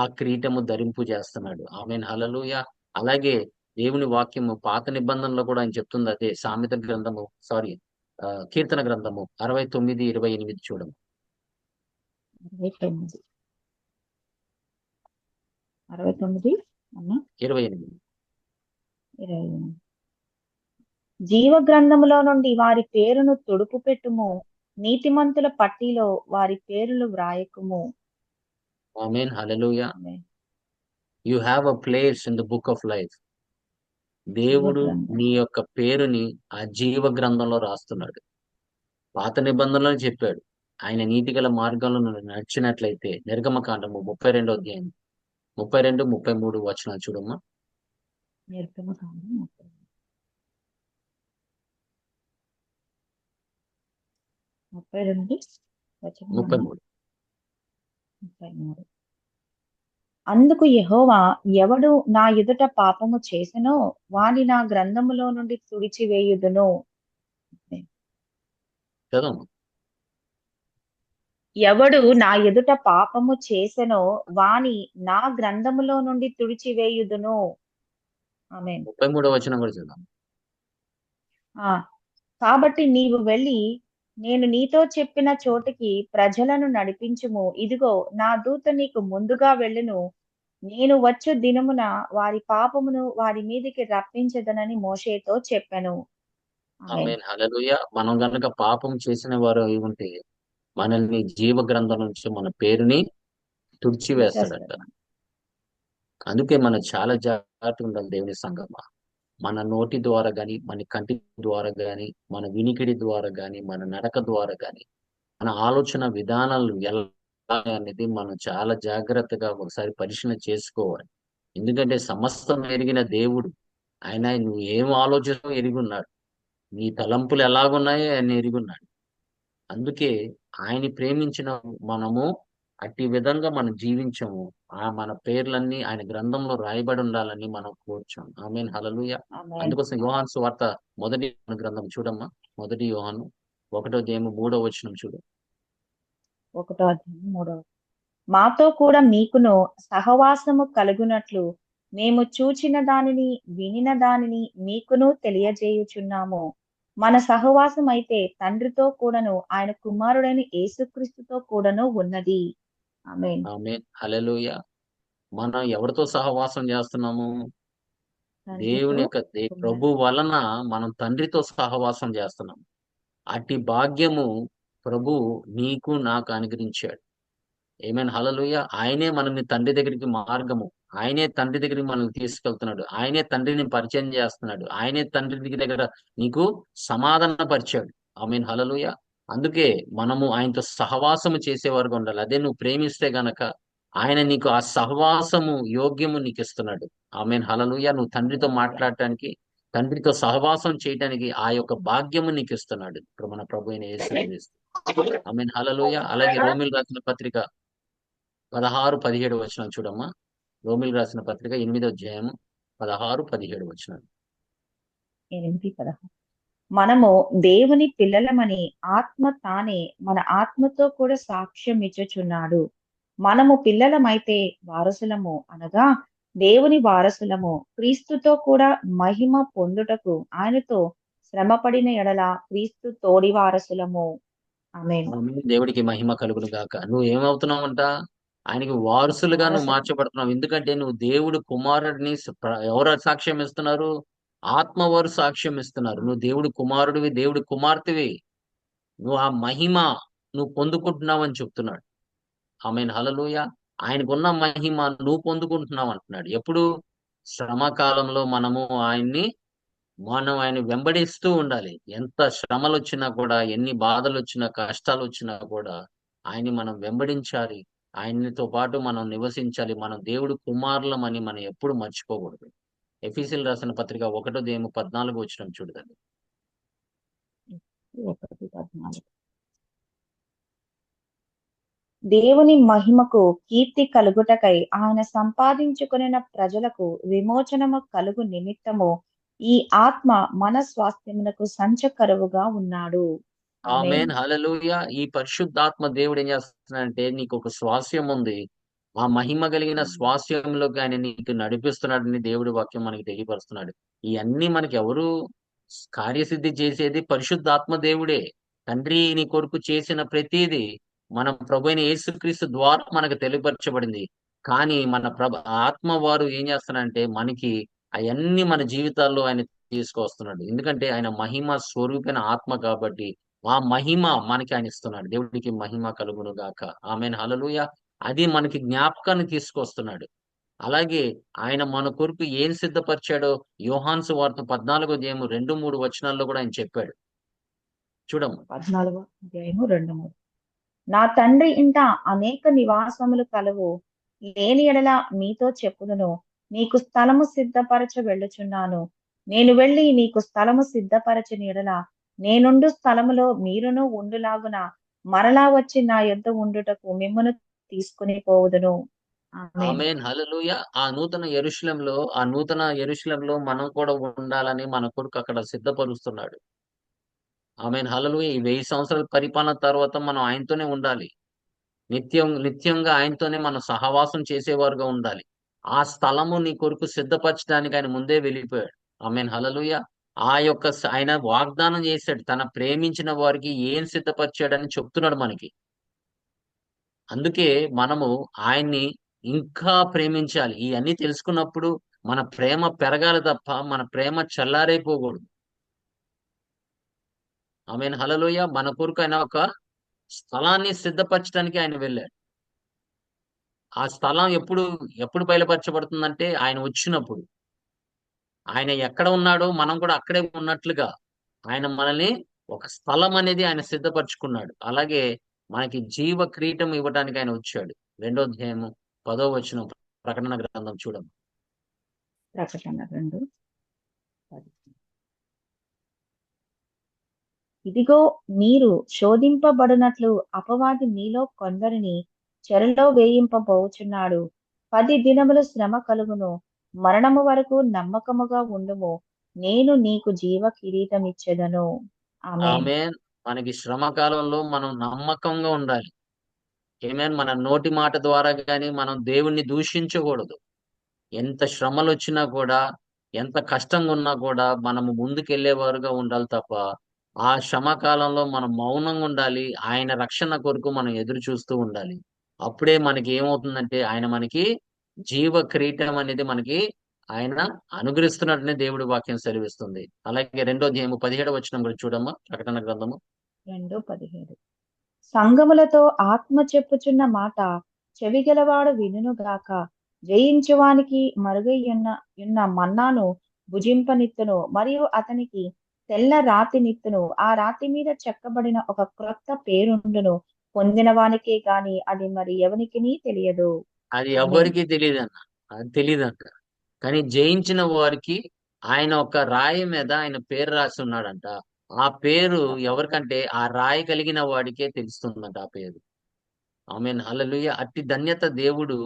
ఆ కిరీటము ధరింపు చేస్తున్నాడు. ఆమేన్, హల్లెలూయా. అలాగే దేవుని వాక్యము పాత నిబంధనలో కూడా ఆయన చెప్తుంది అదే. సామెతల గ్రంథము కీర్తన గ్రంథము 69:28 చూడండి. 69, 69 అన్నా 28. 28. జీవ గ్రంథములో నుండి వారి పేరును తుడుపు పెట్టుము, నీతిమంతుల పట్టిలో వారి పేర్లు వ్రాయకుము. Amen, hallelujah. Amen. You have a place in the book of life. జీవ దేవుడు గ్రంథం. నీ యొక్క పేరుని ఆ జీవ గ్రంథంలో రాస్తున్నాడు. పాత నిబంధనలో చెప్పాడు. ఆయన నీతిగల మార్గంలో నువ్వు నడిచినట్లయితే, నిర్గమకాండము 32వ అధ్యాయం 32, 33 వచనాలు చూడమ్మా. నిర్గమకాండం 32 వచనం అన్నా 33. 33. అందుకు యెహోవా, ఎవడు నా ఎదుట పాపము చేసెనో వాని నా గ్రంథములో నుండి తుడిచివేయుదును. చదవమ్మా. ఎవడు నా ఎదుట పాపము చేసెనో వాని నా గ్రంథములో నుండి తుడిచివేయుదును. ఆమేన్. 33వ వచనం కూడా చదవం. ఆ కాబట్టి నీవు వెళ్ళి నేను నీతో చెప్పిన చోటికి ప్రజలను నడిపించుము. ఇదిగో నా దూత నీకు ముందుగా వెళ్ళును. నేను వచ్చు దినమున వారి పాపమును వారి మీదికి రప్పించదనని మోషేతో చెప్పెను. ఆమేన్. ఆమేన్, హల్లెలూయా. మనం గనక పాపం చేసిన వారు అయి ఉంటే, మనల్ని జీవ గ్రంథం నుంచి మన పేరుని తుడిచివేస్తాడట. తీసేస్తాడు. అందుకే మనం చాలా జాగ్రత్తగా ఉండాలి దేవుని సంగమా. మన నోటి ద్వారా గాని, మన కంటి ద్వారా గాని, మన వినికిడి ద్వారా గాని, మన నడక ద్వారా గాని, మన ఆలోచన విధానాలు ఎలా అనేది మనం చాలా జాగ్రత్తగా ఒకసారి పరిశీలన చేసుకోవాలి. ఎందుకంటే సమస్తం ఎరిగిన దేవుడు. ఆయన నువ్వు ఏం ఆలోచిస్తావో ఎరిగున్నాడు. నీ తలంపులు ఎలాగున్నాయో ఆయన ఎరిగున్నాడు. అందుకే ఆయన్ని ప్రేమించిన మనము అట్టి విధంగా మనం జీవించము. మన పేర్లన్నీ ఆయన గ్రంథంలో రాయబడి ఉండాలని మనం కోరుచాం. ఆమేన్, హల్లెలూయా. ఆమేన్. అందుకోసం యోహాను సువార్త మొదటి గ్రంథం చూడమ్మా. మొదటి యోహాను 1వ అధ్యాయము 3వ వచనం చూడు. 1వ అధ్యాయం 3వ. మాతో కూడా మీకును సహవాసము కలుగునట్లు మేము చూచిన దానిని వినిన దానిని మీకును తెలియజేయుచున్నాము. మన సహవాసం అయితే తండ్రితో కూడాను ఆయన కుమారుడైన యేసుక్రీస్తుతో కూడాను ఉన్నది. ఆమేన్. ఆమేన్, హల్లెలూయా. మనం ఎవరితో సహవాసం చేస్తున్నాము? దేవుని తండ్రితో యొక్క కుమారు. ప్రభు వలన మనం తండ్రితో సహవాసం చేస్తున్నాం. అట్టి భాగ్యము ప్రభు నీకు నాకు అనుగ్రహించాడు. ఏమైనా హల్లెలూయా. ఆయనే మనల్ని తండ్రి దగ్గరికి మార్గము. ఆయనే తండ్రి దగ్గరికి మనల్ని తీసుకెళ్తున్నాడు. ఆయనే తండ్రిని పరిచయం చేస్తున్నాడు. ఆయనే తండ్రి దగ్గర నీకు సమాధాన పరిచాడు. ఆమేన్, హల్లెలూయా. అందుకే మనము ఆయనతో సహవాసము చేసేవారుగా ఉండాలి. అదే నువ్వు ప్రేమిస్తే గనక ఆయన నీకు ఆ సహవాసము యోగ్యము నీకు ఇస్తున్నాడు. ఆమేన్, హల్లెలూయా. నువ్వు తండ్రితో మాట్లాడటానికి, తండ్రితో సహవాసం చేయడానికి ఆ యొక్క భాగ్యము నీకు ఇస్తున్నాడు ఇప్పుడు మన ప్రభు అయిన యేసుక్రీస్తు. ఆమేన్, హల్లెలూయా. అలాగే రోమీయులకు రాసిన పత్రిక 16, 17 వచనాలు చూడమ్మా. రోమీయులకు రాసిన పత్రిక 8వ అధ్యాయము 16, 17 వచనాలు. 8, 16. మనము దేవుని పిల్లలమని ఆత్మ తానే మన ఆత్మతో కూడా సాక్ష్యం ఇచ్చుచున్నాడు. మనము పిల్లలమైతే వారసులము అనగా దేవుని వారసులము. క్రీస్తుతో కూడా మహిమ పొందుటకు ఆయనతో శ్రమపడిన ఎడల క్రీస్తు తోడి వారసులము. ఆమేన్. ఆమేన్. దేవుడికి మహిమ కలుగును గాక. నువ్వు ఏమవుతున్నావంట? ఆయనకి వారసులుగా నువ్వు వారసులం. మార్చబడుతున్నావు. ఎందుకంటే నువ్వు దేవుడు కుమారుడిని ఎవరు సాక్ష్యం ఇస్తున్నారు? ఆత్మవారు సాక్ష్యం ఇస్తున్నారు. నువ్వు దేవుడి కుమారుడివి, దేవుడి కుమార్తెవి. నువ్వు ఆ మహిమ నువ్వు పొందుకుంటున్నావని చెప్తున్నాడు. ఆమేన్. హల్లెలూయా! ఆయనకున్న మహిమ నువ్వు పొందుకుంటున్నావు అంటున్నాడు. ఎప్పుడు? శ్రమ కాలంలో మనం ఆయన వెంబడిస్తూ ఉండాలి. ఎంత శ్రమలొచ్చినా కూడా, ఎన్ని బాధలొచ్చినా, కష్టాలొచ్చినా కూడా ఆయన్ని మనం వెంబడించాలి. ఆయనతో పాటు మనం నివసించాలి. మనం దేవుడి కుమారులమని మనం ఎప్పుడు మర్చిపోకూడదు. ఎఫెసీయులకు రాసిన పత్రిక 1 వచనం చూడండి. 1:14. దేవుని మహిమకు కీర్తి కలుగుటకై ఆయన సంపాదించుకొనిన ప్రజలకు విమోచనము కలుగు నిమిత్తము ఈ ఆత్మ మన స్వాస్థ్యమునకు సంచకరువుగా ఉన్నాడు. ఆమేన్. ఆమేన్. హల్లెలూయా! ఈ పరిశుద్ధాత్మ దేవుడు ఏం చేస్తున్నాడంటే నీకొక స్వాస్యం ఉంది. ఆ మహిమ కలిగిన స్వాస్యంలోకి ఆయన నీకు నడిపిస్తున్నాడని దేవుడి వాక్యం మనకి తెలియపరుస్తున్నాడు. ఇయన్నీ మనకి ఎవరు కార్యసిద్ధి చేసేది పరిశుద్ధాత్మ దేవుడే. తండ్రి నీ కొరకు చేసిన ప్రతీదీ మన ప్రభువైన యేసుక్రీస్తు ద్వారా మనకు తెలియపరచబడింది. కానీ మన ఆత్మ వారు ఏం చేస్తున్నారంటే మనకి అయన్నీ మన జీవితాల్లో ఆయన తీసుకొస్తున్నాడు. ఎందుకంటే ఆయన మహిమ స్వరూపైన ఆత్మ కాబట్టి ఆ మహిమ మనకి ఆయన ఇస్తున్నాడు. దేవుడికి మహిమ కలుగును గాక. ఆమేన్. హల్లెలూయా! అది మనకి జ్ఞాపకాన్ని తీసుకొస్తున్నాడు. అలాగే ఆయన మన కొరకు ఏం సిద్ధపరిచాడో యోహాను సువార్త 14వ అధ్యాయము 2, 3 వచనాల్లో కూడా ఆయన చెప్పాడు. చూడము. 14వ అధ్యాయము 2, 3. నా తండ్రి ఇంట అనేక నివాసములు కలవు. లేని ఎడల మీతో చెప్పుదును. మీకు స్థలము సిద్ధపరచ వెళ్ళుచున్నాను. నేను వెళ్ళి మీకు స్థలము సిద్ధపరచని ఎడల నేనుండు స్థలములో మీరును ఉండులాగున మరలా వచ్చి నా యొద్ద ఉండుటకు మిమ్మును తీసుకుని పోవుదును. ఆమేన్. ఆమేన్. హల్లెలూయా! ఆ నూతన యెరూషలేములో మనం కూడా ఉండాలని మన కొరకు అక్కడ సిద్ధపరుస్తున్నాడు. ఆమేన్. హల్లెలూయా! ఈ 1000 సంవత్సరాల పరిపాలన తర్వాత మనం ఆయనతోనే ఉండాలి. నిత్యంగా ఆయనతోనే మనం సహవాసం చేసేవారుగా ఉండాలి. ఆ స్థలము నీ కొరకు సిద్ధపరచడానికి ఆయన ముందే వెళ్ళిపోయాడు. ఆమేన్. హల్లెలూయా! ఆయన వాగ్దానం చేసాడు. తన ప్రేమించిన వారికి ఏం సిద్ధపరిచాడని చెప్తున్నాడు మనకి. అందుకే మనము ఆయన్ని ఇంకా ప్రేమించాలి. ఇయన్నీ తెలుసుకున్నప్పుడు మన ప్రేమ పెరగాలి తప్ప మన ప్రేమ చల్లారైపోకూడదు. ఆమేన్. హల్లెలూయా! మన కొరకు ఆయన ఒక స్థలాన్ని సిద్ధపరచడానికి ఆయన వెళ్ళాడు. ఆ స్థలం ఎప్పుడు బయలుపరచబడుతుందంటే ఆయన వచ్చినప్పుడు. ఆయన ఎక్కడ ఉన్నాడో మనం కూడా అక్కడే ఉన్నట్లుగా ఆయన మనల్ని ఒక స్థలం అనేది ఆయన సిద్ధపరచుకున్నాడు. అలాగే మనకి జీవ కిరీటం ఇవ్వటానికి ఆయన వచ్చాడు. 2వ అధ్యాయము 10వ వచనం ప్రకటన గ్రంథం చూడండి. ప్రకటన 2, 10. ఇదిగో మీరు శోధింపబడునట్లు అపవాది మీలో కొందరిని చెరలో వేయింపబోచున్నాడు. 10 దినములు శ్రమ కలుగును. మరణము వరకు నమ్మకముగా ఉండుము. నేను నీకు జీవ కిరీటమిచ్చెదను. ఆమేన్. ఆమేన్. మనకి శ్రమ కాలంలో మనం నమ్మకంగా ఉండాలి. ఆమేన్. మన నోటి మాట ద్వారా గాని మనం దేవుణ్ణి దూషించకూడదు. ఎంత శ్రమలొచ్చినా కూడా, ఎంత కష్టంగా ఉన్నా కూడా మనము ముందుకెళ్ళేవారుగా ఉండాలి తప్ప, ఆ శ్రమ కాలంలో మనం మౌనంగా ఉండాలి. ఆయన రక్షణ కొరకు మనం ఎదురు చూస్తూ ఉండాలి. అప్పుడే మనకి ఏమవుతుందంటే ఆయన మనకి జీవ కిరీటం అనేది మనకి ఆయన అనుగ్రహిస్తున్నట్టునే దేవుడి వాక్యం సెలవిస్తుంది. అలాగే 2వ అధ్యాయము 17వ వచనం కూడా చూడమ్మా ప్రకటన గ్రంథము. 2:17. సంఘములతో ఆత్మ చెప్పుచున్న మాట చెవిగలవాడు వినుగాక. జయించువానికి యున్న మన్నాను భుజింపనిత్తును మరియు అతనికి తెల్ల రాతి నిత్తును. ఆ రాతి మీద చెక్కబడిన ఒక క్రొత్త పేరుండును. పొందిన వానికే గాని అది మరి ఎవనికిని తెలియదు. అది ఆమేన్. ఎవ్వరికీ తెలీదన్న. అది తెలీదంట. కానీ జయించిన వారికి ఆయన ఒక రాయి మీద ఆయన పేరు రాసి ఉన్నాడంట. ఆ పేరు ఎవరికంటే ఆ రాయి కలిగిన వాడికే తెలుస్తుందంట ఆ పేరు. ఆమేన్. హల్లెలూయా! అట్టి ధన్యత దేవుడు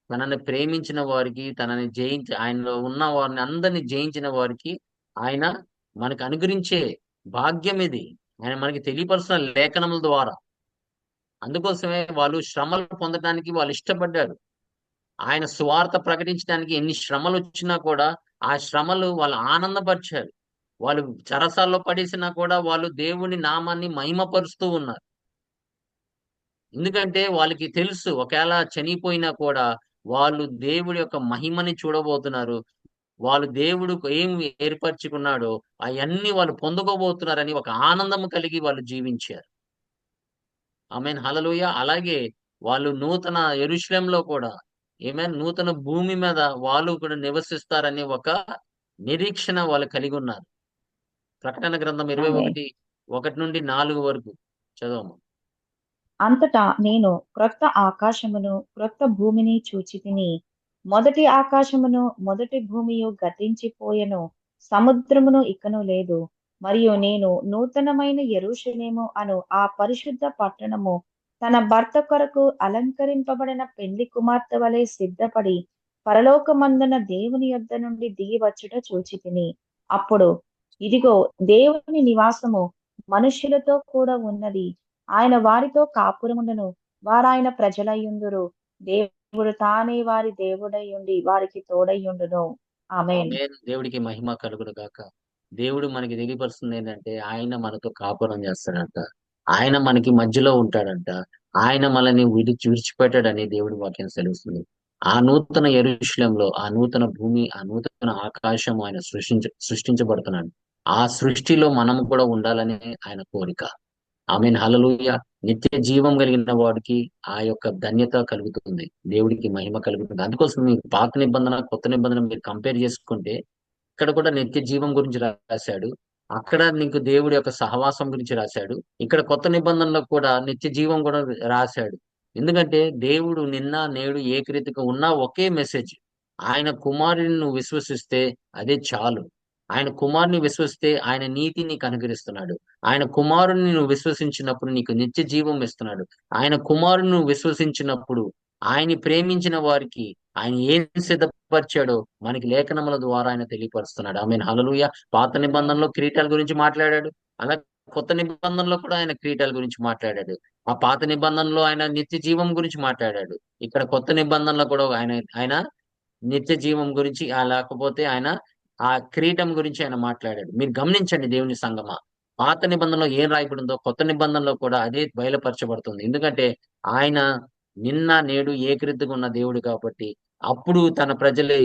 తనని ప్రేమించిన వారికి, ఆయనలో ఉన్న వారిని అందరిని జయించిన వారికి ఆయన మనకు అనుగ్రహించే భాగ్యం ఇది. ఆయన మనకి తెలియపరుస్తున్న లేఖనముల ద్వారా. అందుకోసమే వాళ్ళు శ్రమలు పొందటానికి వాళ్ళు ఇష్టపడ్డారు. ఆయన సువార్త ప్రకటించడానికి ఎన్ని శ్రమలు వచ్చినా కూడా ఆ శ్రమలు వాళ్ళు ఆనందపరిచారు. వాళ్ళు చెరసాల్లో పడేసినా కూడా వాళ్ళు దేవుని నామాన్ని మహిమపరుస్తూ ఉన్నారు. ఎందుకంటే వాళ్ళకి తెలుసు ఒకేళ చనిపోయినా కూడా వాళ్ళు దేవుడి యొక్క మహిమని చూడబోతున్నారు. వాళ్ళు దేవుడు ఏం ఏర్పరచుకున్నాడో అయన్నీ వాళ్ళు పొందుకోబోతున్నారని ఒక ఆనందం కలిగి వాళ్ళు జీవించారు. ఆమేన్ హల్లెలూయా. అలాగే వాళ్ళు నూతన యెరూషలేములో కూడా నూతన భూమి మీద వాళ్ళు కూడా నివసిస్తారని ఒక నిరీక్షణ వాళ్ళు కలిగున్నారు. ప్రకటన గ్రంథం ఆమె 21, 1-4 వరకు చదవము. అంతటా నేను క్రొత్త ఆకాశమును క్రొత్త భూమిని చూచితిని. మొదటి ఆకాశమును మొదటి భూమియు గతించిపోయెను, సముద్రమును ఇకను లేదు. మరియు నేను నూతనమైన యెరూషలేము అను ఆ పరిశుద్ధ పట్టణము తన భర్త కొరకు అలంకరింపబడిన పెండ్లి కుమార్తె వలె సిద్ధపడి పరలోకమందున దేవుని యొద్ద నుండి దిగి వచ్చుట చూచితిని. అప్పుడు ఇదిగో, దేవుని నివాసము మనుష్యులతో కూడా ఉన్నది. ఆయన వారితో కాపురముండును, వారాయన ప్రజలయ్యుందురు. దేవుడు తానే వారి దేవుడయ్యుండి వారికి తోడయ్యుండును. ఆమేన్. ఆమేన్. దేవుడికి మహిమ కలుగును గాక. దేవుడు మనకి తెలియపరుస్తుంది ఏంటంటే, ఆయన మనతో కాపురం చేస్తాడంట. ఆయన మనకి మధ్యలో ఉంటాడంట. ఆయన మనల్ని విడిచిపెట్టాడని దేవుడి వాక్యం సెలవిస్తుంది. ఆ నూతన యెరూషలేములో, ఆ నూతన భూమి, ఆ నూతన ఆకాశం ఆయన సృష్టించబడుతున్నాడు. ఆ సృష్టిలో మనం కూడా ఉండాలనే ఆయన కోరిక. ఆమేన్ హల్లెలూయా. నిత్య జీవం కలిగిన వాడికి ఆ యొక్క ధన్యత కలుగుతుంది. దేవుడికి మహిమ కలుగుతుంది. అందుకోసం మీరు పాత నిబంధన, కొత్త నిబంధన మీరు కంపేర్ చేసుకుంటే ఇక్కడ కూడా నిత్య జీవం గురించి రాశాడు. అక్కడ నీకు దేవుడి యొక్క సహవాసం గురించి రాశాడు. ఇక్కడ కొత్త నిబంధనలో కూడా నిత్య జీవం కూడా రాశాడు. ఎందుకంటే దేవుడు నిన్న, నేడు ఏకరీతిగా ఉన్న ఒకే మెసేజ్. ఆయన కుమారుని నువ్వు విశ్వసిస్తే అదే చాలు. ఆయన కుమారుని విశ్వసిస్తే ఆయన నీతి నీకు అనుగ్రహిస్తున్నాడు. ఆయన కుమారుని నువ్వు విశ్వసించినప్పుడు నీకు నిత్య జీవం ఇస్తున్నాడు. ఆయన కుమారుని నువ్వు విశ్వసించినప్పుడు ఆయన్ని ప్రేమించిన వారికి ఆయన ఏం సిద్ధపరిచాడో మనకి లేఖనముల ద్వారా ఆయన తెలియపరుస్తున్నాడు. ఆమేన్ హల్లెలూయా. పాత నిబంధనలో కిరీటాల గురించి మాట్లాడాడు. అలా కొత్త నిబంధనలో కూడా ఆయన కిరీటాల గురించి మాట్లాడాడు. ఆ పాత నిబంధనలో ఆయన నిత్య జీవం గురించి మాట్లాడాడు. ఇక్కడ కొత్త నిబంధనలో కూడా ఆయన ఆయన నిత్య జీవం గురించి లేకపోతే ఆయన ఆ కిరీటం గురించి ఆయన మాట్లాడాడు. మీరు గమనించండి దేవుని సంగమా. పాత నిబంధనలో ఏం రాయబడిందో కొత్త నిబంధనలో కూడా అదే బయలుపరచబడుతుంది. ఎందుకంటే ఆయన నిన్న నేడు ఏకరీతిగా ఉన్న దేవుడు కాబట్టి అప్పుడు తన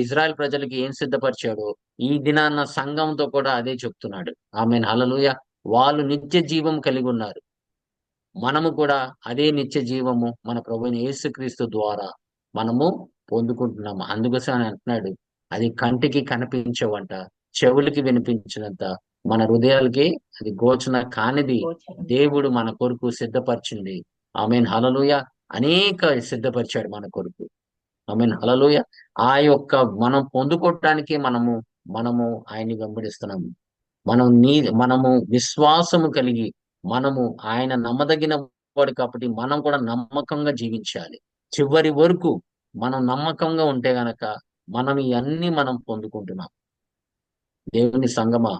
ఇజ్రాయెల్ ప్రజలకి ఏం సిద్ధపరిచాడో ఈ దినాన్న సంఘంతో కూడా అదే చెప్తున్నాడు. ఆమేన్ హల్లెలూయా. వాళ్ళు నిత్య జీవం కలిగి ఉన్నారు. మనము కూడా అదే నిత్య జీవము మన ప్రభువైన యేసుక్రీస్తు ద్వారా మనము పొందుకుంటున్నాము. అందుకోసం ఆయన అంటున్నాడు, అది కంటికి కనిపించవంట, చెవులకి వినిపించినంత మన హృదయాలకి అది గోచన కానిది గోచరం దేవుడు కానిది. మన కొరకు సిద్ధపరిచింది. ఆమేన్ హల్లెలూయా. అనేక సిద్ధపరిచాడు మన కొరకు. ఆమేన్ హల్లెలూయా. ఆ యొక్క మనం పొందుకోవటానికి మనము ఆయన్ని వెంబడిస్తున్నాము. మనము విశ్వాసము కలిగి మనము ఆయన నమ్మదగిన వాడు కాబట్టి మనం కూడా నమ్మకంగా జీవించాలి. చివరి వరకు మనం నమ్మకంగా ఉంటే గనక మనం ఇయన్నీ మనం పొందుకుంటున్నాం. దేవుని సంగమా,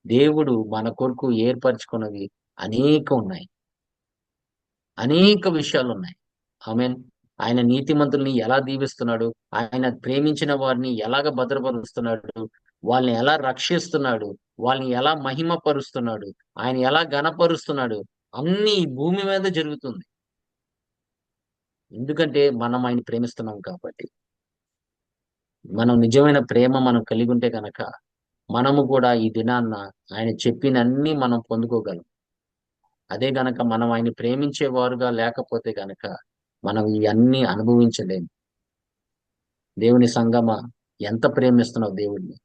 దేవుడు మన కొరకు ఏర్పరచుకున్నవి అనేకం ఉన్నాయి. అనేక విషయాలున్నాయి. ఆమేన్. ఆయన నీతిమంతుల్ని ఎలా దీవిస్తున్నాడు, ఆయన ప్రేమించిన వారిని ఎలాగ భద్రపరుస్తున్నాడు, వాళ్ళని ఎలా రక్షిస్తున్నాడు, వాళ్ళని ఎలా మహిమపరుస్తున్నాడు, ఆయన ఎలా ఘనపరుస్తున్నాడు, అన్నీ ఈ భూమి మీద జరుగుతుంది. ఎందుకంటే మనం ఆయన్ని ప్రేమిస్తున్నాం కాబట్టి. మనం నిజమైన ప్రేమ మనం కలిగి ఉంటే గనక మనము కూడా ఈ దినాన్న ఆయన చెప్పినన్ని మనం పొందుకోగలం. అదే గనక మనం ఆయన్ని ప్రేమించేవారుగా లేకపోతే గనక మనం ఇయన్నీ అనుభవించలేము. దేవుని సంగమా, ఎంత ప్రేమిస్తున్నావు దేవుడిని?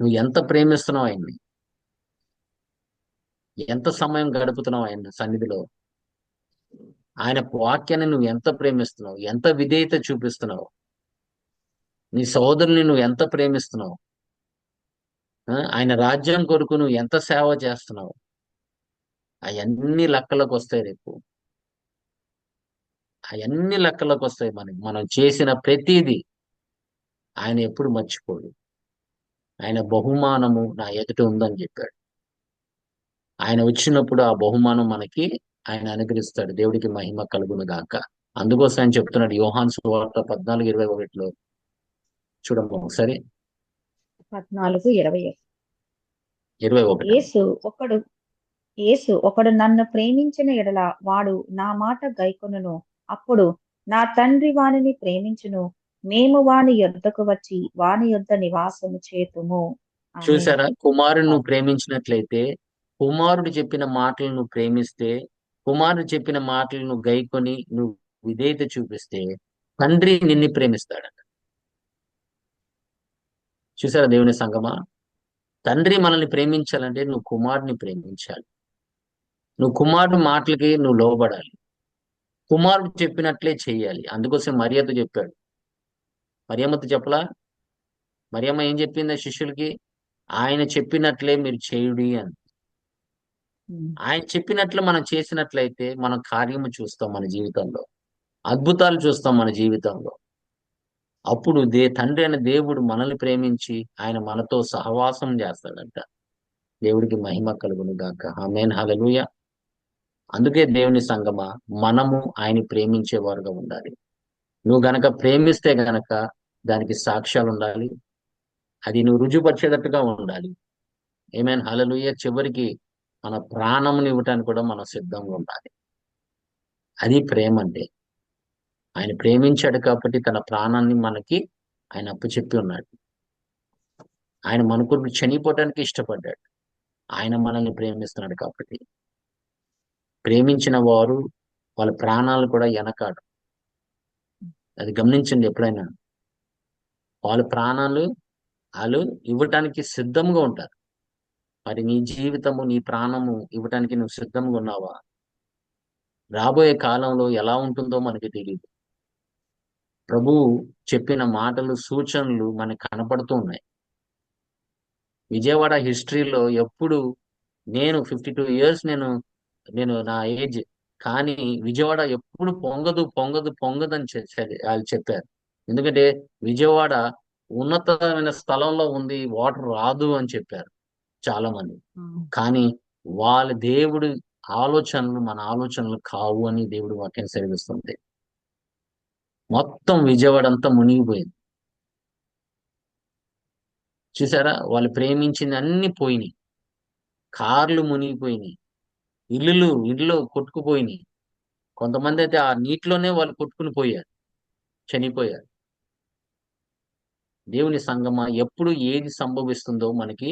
నువ్వు ఎంత ప్రేమిస్తున్నావు ఆయన్ని? ఎంత సమయం గడుపుతున్నావు ఆయన సన్నిధిలో? ఆయన వాక్యాన్ని నువ్వు ఎంత ప్రేమిస్తున్నావు? ఎంత విధేయత చూపిస్తున్నావు? నీ సోదరుని నువ్వు ఎంత ప్రేమిస్తున్నావు? ఆయన రాజ్యం కొరకు నువ్వు ఎంత సేవ చేస్తున్నావు? అయన్నీ లెక్కలోకి వస్తాయి రేపు. అయన్నీ లెక్కలోకి వస్తాయి మనకి. మనం చేసిన ప్రతిదీ ఆయన ఎప్పుడు మర్చిపోడు. ఆయన బహుమానము నా ఎదుట ఉందని చెప్పాడు. ఆయన వచ్చినప్పుడు ఆ బహుమానం మనకి ఆయన అనుగ్రహిస్తాడు. దేవుడికి మహిమ కలుగును గాక. అందుకోసం ఆయన చెప్తున్నాడు యోహాను సువార్త 14:21 చూడమ్మా ఒకసారి. 14:21. 21. యేసు ఒకడు నన్ను ప్రేమించిన ఎడల వాడు నా మాట గైకొనును, అప్పుడు నా తండ్రి వానిని ప్రేమించును, మేము వాని యొద్దకు వచ్చి వాని యొద్ద నివాసము చేతుము. ఆమేన్. చూసారా, కుమారుడు నువ్వు ప్రేమించినట్లయితే, కుమారుడు చెప్పిన మాటలు నువ్వు ప్రేమిస్తే, కుమారుడు చెప్పిన మాటలు నువ్వు గైకొని నువ్వు విధేయత చూపిస్తే, తండ్రి నిన్ను ప్రేమిస్తాడట. చూసారా దేవుని సంగమా, తండ్రి మనల్ని ప్రేమించాలంటే నువ్వు కుమారుని ప్రేమించాలి. నువ్వు కుమారుడు మాటలకి నువ్వు లోబడాలి, కుమారుడు చెప్పినట్లే చెయ్యాలి. అందుకోసం మరియతో చెప్పాడు. మరియమ్మతో చెప్పలా? మరియమ్మ ఏం చెప్పింది శిష్యులకి? ఆయన చెప్పినట్లే మీరు చేయుడి అని. ఉమ్. ఆయన చెప్పినట్లు మనం చేసినట్లయితే మనం కార్యము చూస్తాం మన జీవితంలో, అద్భుతాలు చూస్తాం మన జీవితంలో. అప్పుడు తండ్రి అయిన దేవుడు మనల్ని ప్రేమించి ఆయన మనతో సహవాసం చేస్తాడంట. దేవుడికి మహిమ కలుగును గాక. ఆమేన్, హల్లెలూయా. అందుకే దేవుని సంగమా, మనము ఆయన ప్రేమించేవారుగా ఉండాలి. నువ్వు గనక ప్రేమిస్తే గనక దానికి సాక్ష్యాలు ఉండాలి, అది నువ్వు రుజుపరిచేటట్టుగా ఉండాలి. ఆమేన్, హల్లెలూయా. చివరికి మన ప్రాణముని ఇవ్వటానికి కూడా మనం సిద్ధంగా ఉండాలి. అది ప్రేమ అంటే. ఆయన ప్రేమించాడు కాబట్టి తన ప్రాణాన్ని మనకి ఆయన అప్పచెప్పి ఉన్నాడు. ఆయన మన కొరకు చనిపోవటానికి ఇష్టపడ్డాడు. ఆయన మనల్ని ప్రేమిస్తున్నాడు కాబట్టి. ప్రేమించిన వారు వాళ్ళ ప్రాణాలు కూడా వెనకాడు. అది గమనించండి ఎప్పుడైనా. వాళ్ళ ప్రాణాలు వాళ్ళు ఇవ్వటానికి సిద్ధంగా ఉంటారు. మరి నీ జీవితము, నీ ప్రాణము ఇవ్వటానికి నువ్వు సిద్ధంగా ఉన్నావా? రాబోయే కాలంలో ఎలా ఉంటుందో మనకి తెలియదు. ప్రభు చెప్పిన మాటలు, సూచనలు మనకు కనపడుతూ ఉన్నాయి. విజయవాడ హిస్టరీలో ఎప్పుడు నేను 52 ఇయర్స్ నేను నా ఏజ్, కానీ విజయవాడ ఎప్పుడు పొంగదు పొంగదు పొంగదు అని వాళ్ళు చెప్పారు. ఎందుకంటే విజయవాడ ఉన్నతమైన స్థలంలో ఉంది, వాటర్ రాదు అని చెప్పారు చాలా మంది. కానీ వాళ్ళ దేవుడు ఆలోచనలు మన ఆలోచనలు కావు అని దేవుడు వాక్యం సెలవిస్తుంది. మొత్తం విజయవాడ అంతా మునిగిపోయింది. చూసారా, వాళ్ళు ప్రేమించింది అన్ని పోయినాయి. కార్లు మునిగిపోయినాయి, ఇల్లు కొట్టుకుపోయినాయి. కొంతమంది అయితే ఆ నీటిలోనే వాళ్ళు కొట్టుకుని పోయారు, చనిపోయారు. దేవుని సంగమా, ఎప్పుడు ఏది సంభవిస్తుందో మనకి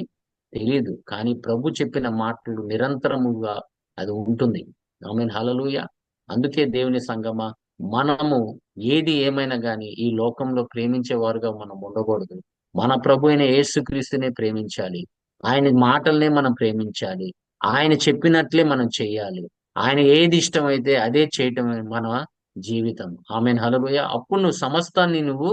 తెలియదు. కానీ ప్రభు చెప్పిన మాటలు నిరంతరముగా అది ఉంటుంది. ఆమేన్, హల్లెలూయా. అందుకే దేవుని సంగమా, మనము ఏది ఏమైనా గాని ఈ లోకంలో ప్రేమించేవారుగా మనం ఉండకూడదు. మన ప్రభు అయిన యేసుక్రీస్తునే ప్రేమించాలి. ఆయన మాటల్నే మనం ప్రేమించాలి. ఆయన చెప్పినట్లే మనం చేయాలి. ఆయన ఏది ఇష్టమైతే అదే చేయటం మన జీవితం. ఆమేన్, హల్లెలూయా. అప్పుడు నువ్వు సమస్తాన్ని నువ్వు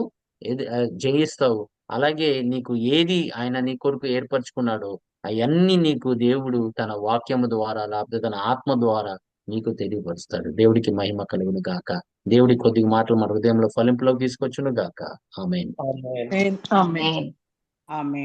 జయిస్తావు. అలాగే నీకు ఏది ఆయన నీ కొరకు ఏర్పరచుకున్నాడో అవన్నీ నీకు దేవుడు తన వాక్యము ద్వారా లేకపోతే తన ఆత్మ ద్వారా నీకు తెలియపరుస్తాడు. దేవుడికి మహిమ కలుగును గాక. దేవుడి కొద్ది మాటలు మన హృదయంలో ఫలింపులోకి తీసుకొచ్చును గాక. ఆమేన్. ఆమేన్. ఆమేన్. ఆమేన్.